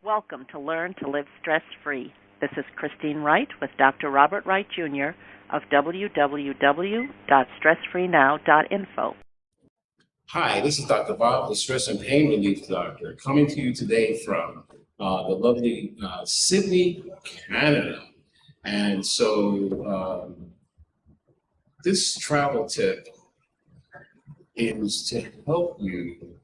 Welcome to Learn to Live Stress-Free. This is Christine Wright with Dr. Robert Wright Jr. of www.stressfreenow.info. Hi, this is Dr. Bob, the Stress and Pain Relief Doctor, coming to you today from the lovely Sydney, Canada. And so this travel tip is to help you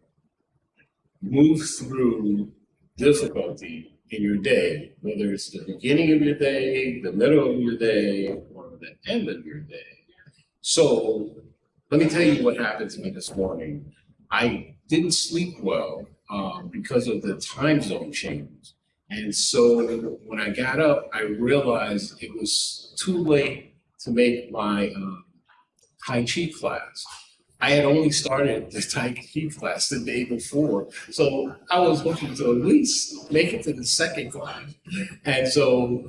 move through difficulty in your day, whether it's the beginning of your day, the middle of your day, or the end of your day. So let me tell you what happened to me this morning. I didn't sleep well because of the time zone change. And so when I got up, I realized it was too late to make my Tai Chi class. I had only started the Tai Chi class the day before, so I was hoping to at least make it to the second class. And so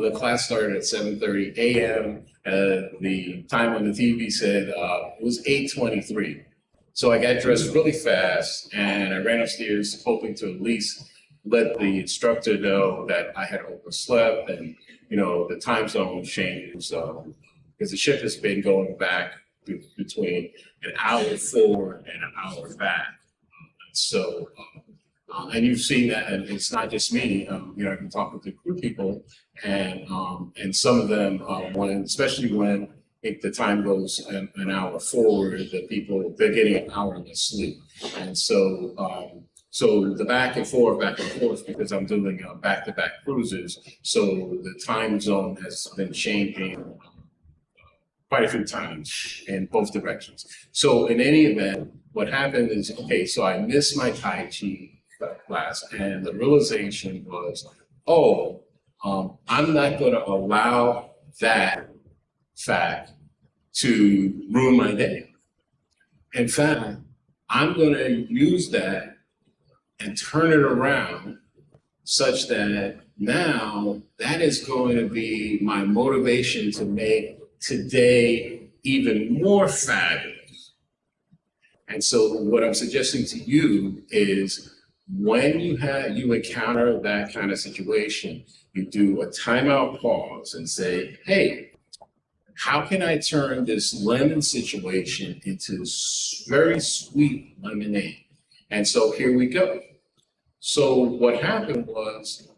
the class started at 7:30 a.m. The time on the TV said it was 8:23. So I got dressed really fast and I ran upstairs hoping to at least let the instructor know that I had overslept and, you know, the time zone changed because the ship has been going back between an hour forward and an hour back. So, and you've seen that, and it's not just me. You know, I've been talking to crew people, and some of them, especially when the time goes an hour forward, they're getting an hour less sleep, and so. So the back and forth, because I'm doing back-to-back cruises, so the time zone has been changing quite a few times in both directions. So in any event, what happened is, okay, so I missed my Tai Chi class, and the realization was, I'm not going to allow that fact to ruin my day. In fact, I'm going to use that and turn it around such that now that is going to be my motivation to make today even more fabulous. And so what I'm suggesting to you is when you encounter that kind of situation, you do a timeout pause and say, hey, how can I turn this lemon situation into very sweet lemonade? And so here we go. So what happened was,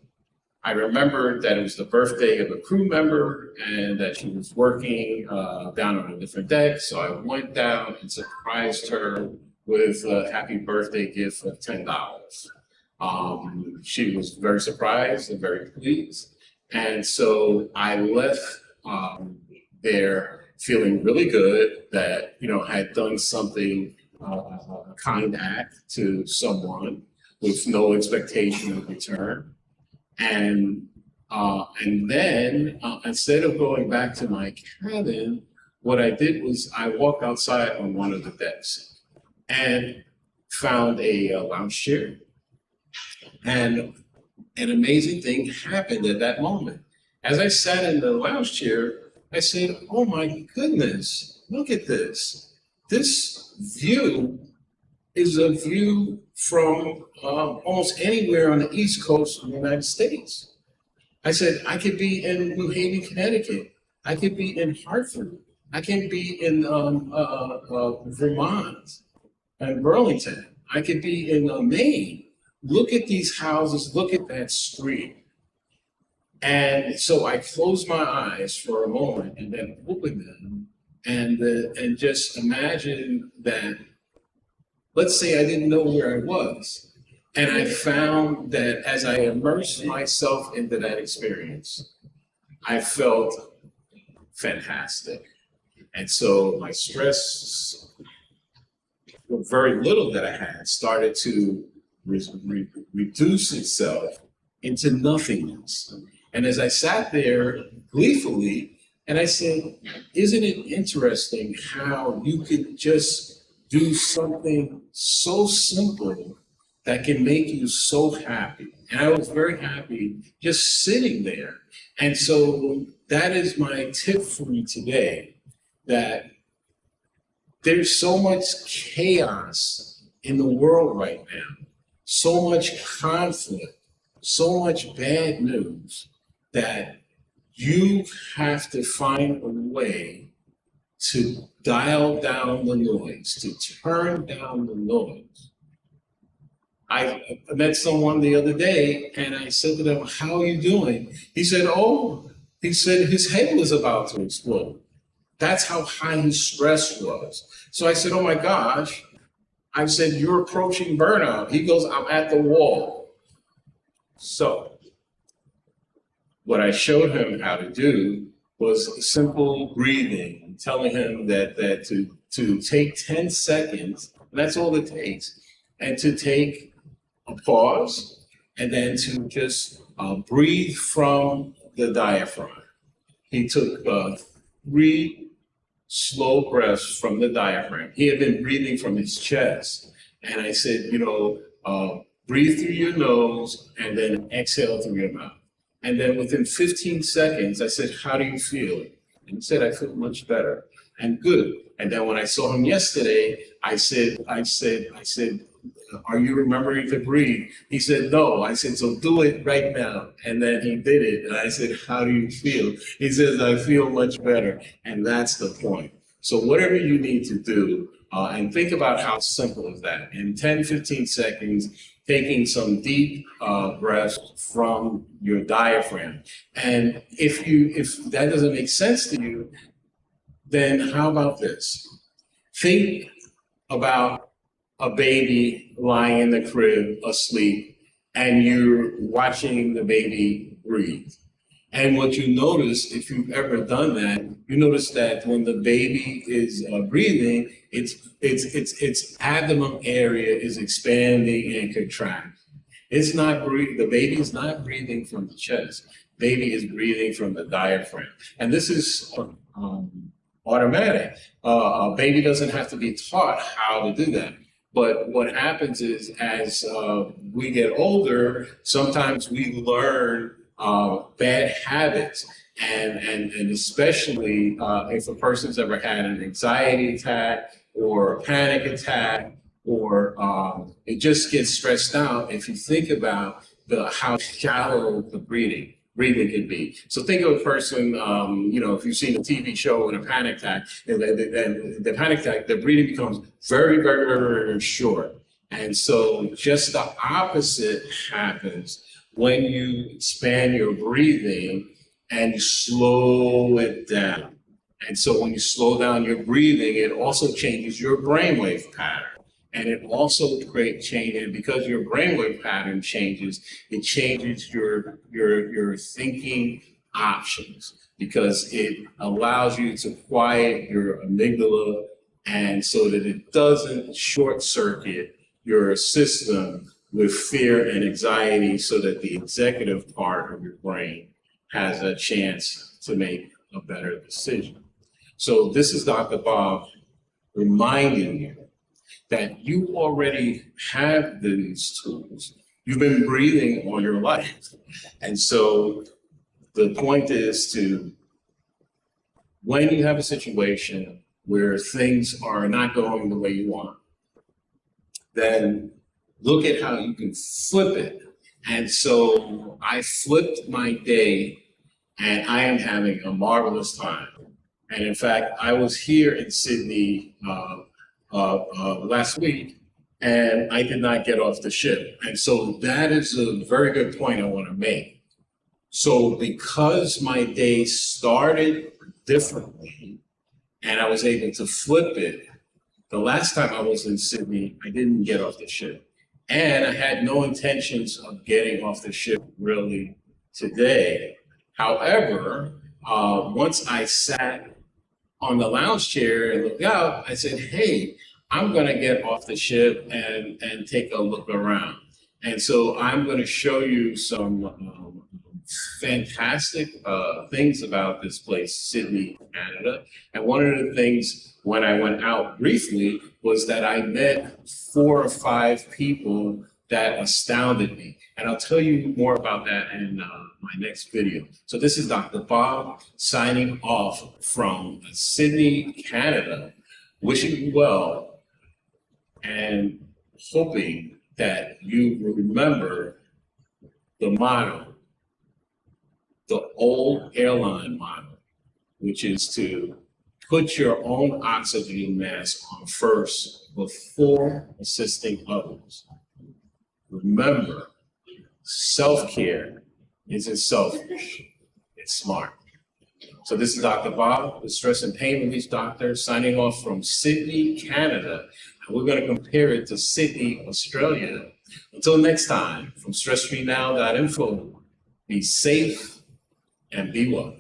I remembered that it was the birthday of a crew member and that she was working down on a different deck. So I went down and surprised her with a happy birthday gift of $10. She was very surprised and very pleased. And so I left there feeling really good that, you know, I had done something, a kind act to someone with no expectation of return. And then instead of going back to my cabin, what I did was I walked outside on one of the decks and found a lounge chair. And an amazing thing happened at that moment. As I sat in the lounge chair, I said, oh my goodness, look at this. This view is a view from almost anywhere on the East Coast of the United States. I said, I could be in New Haven, Connecticut. I could be in Hartford. I can be in Vermont and Burlington. I could be in Maine. Look at these houses. Look at that street. And so I closed my eyes for a moment and then opened them and just imagine that. Let's say I didn't know where I was. And I found that as I immersed myself into that experience, I felt fantastic. And so my stress, very little that I had, started to reduce itself into nothingness. And as I sat there gleefully, and I said, isn't it interesting how you could just do something so simple that can make you so happy? And I was very happy just sitting there. And so that is my tip for you today, that there's so much chaos in the world right now, so much conflict, so much bad news that you have to find a way to dial down the noise, to turn down the noise. I met someone the other day and I said to them, "How are you doing?" He said, "Oh," he said, his head was about to explode. That's how high his stress was. So I said, "Oh my gosh." I said, "You're approaching burnout." He goes, "I'm at the wall." So what I showed him how to do was simple breathing, telling him that to take 10 seconds, and that's all it takes, and to take a pause, and then to just breathe from the diaphragm. He took 3 slow breaths from the diaphragm. He had been breathing from his chest. And I said, breathe through your nose and then exhale through your mouth. And then within 15 seconds, I said, "How do you feel?" And he said, "I feel much better and good." And then when I saw him yesterday, I said, "Are you remembering to breathe?" He said, "No." I said, "So do it right now." And then he did it. And I said, "How do you feel?" He says, "I feel much better." And that's the point. So whatever you need to do, and think about how simple is that. In 10, 15 seconds, taking some deep breaths from your diaphragm. And if that doesn't make sense to you, then how about this? Think about a baby lying in the crib asleep and you're watching the baby breathe. And what you notice, if you've ever done that, you notice that when the baby is breathing, its abdomen area is expanding and contracting. It's not breathing. The baby is not breathing from the chest. Baby is breathing from the diaphragm, and this is automatic. A baby doesn't have to be taught how to do that. But what happens is, as we get older, sometimes we learn bad habits, and especially if a person's ever had an anxiety attack or a panic attack, or it just gets stressed out. If you think about how shallow the breathing can be. So think of a person, if you've seen a TV show with a panic attack, and the panic attack, the breathing becomes very, very, very, very short. And so just the opposite happens when you expand your breathing and you slow it down. And so when you slow down your breathing, it also changes your brainwave pattern. And it also creates change, and because your brainwave pattern changes, it changes your thinking options, because it allows you to quiet your amygdala, and so that it doesn't short circuit your system with fear and anxiety, so that the executive part of your brain has a chance to make a better decision. So this is Dr. Bob reminding you that you already have these tools. You've been breathing all your life. And so the point is to, when you have a situation where things are not going the way you want, then look at how you can flip it. And so I flipped my day, and I am having a marvelous time. And in fact, I was here in Sydney last week, and I did not get off the ship. And so that is a very good point I want to make. So because my day started differently and I was able to flip it, the last time I was in Sydney, I didn't get off the ship. And I had no intentions of getting off the ship really today. However, once I sat on the lounge chair and looked out, I said, hey, I'm going to get off the ship and take a look around. And so I'm going to show you some fantastic things about this place, Sydney, Canada. And one of the things when I went out briefly was that I met 4 or 5 people that astounded me. And I'll tell you more about that in my next video. So this is Dr. Bob signing off from Sydney, Canada, wishing you well and hoping that you remember the model, the old airline model, which is to put your own oxygen mask on first before assisting others. Remember, self-care isn't selfish, it's smart. So this is Dr. Bob, the stress and pain relief doctor, signing off from Sydney, Canada. And we're going to compare it to Sydney, Australia. Until next time, from stressfreenow.info, be safe and be well.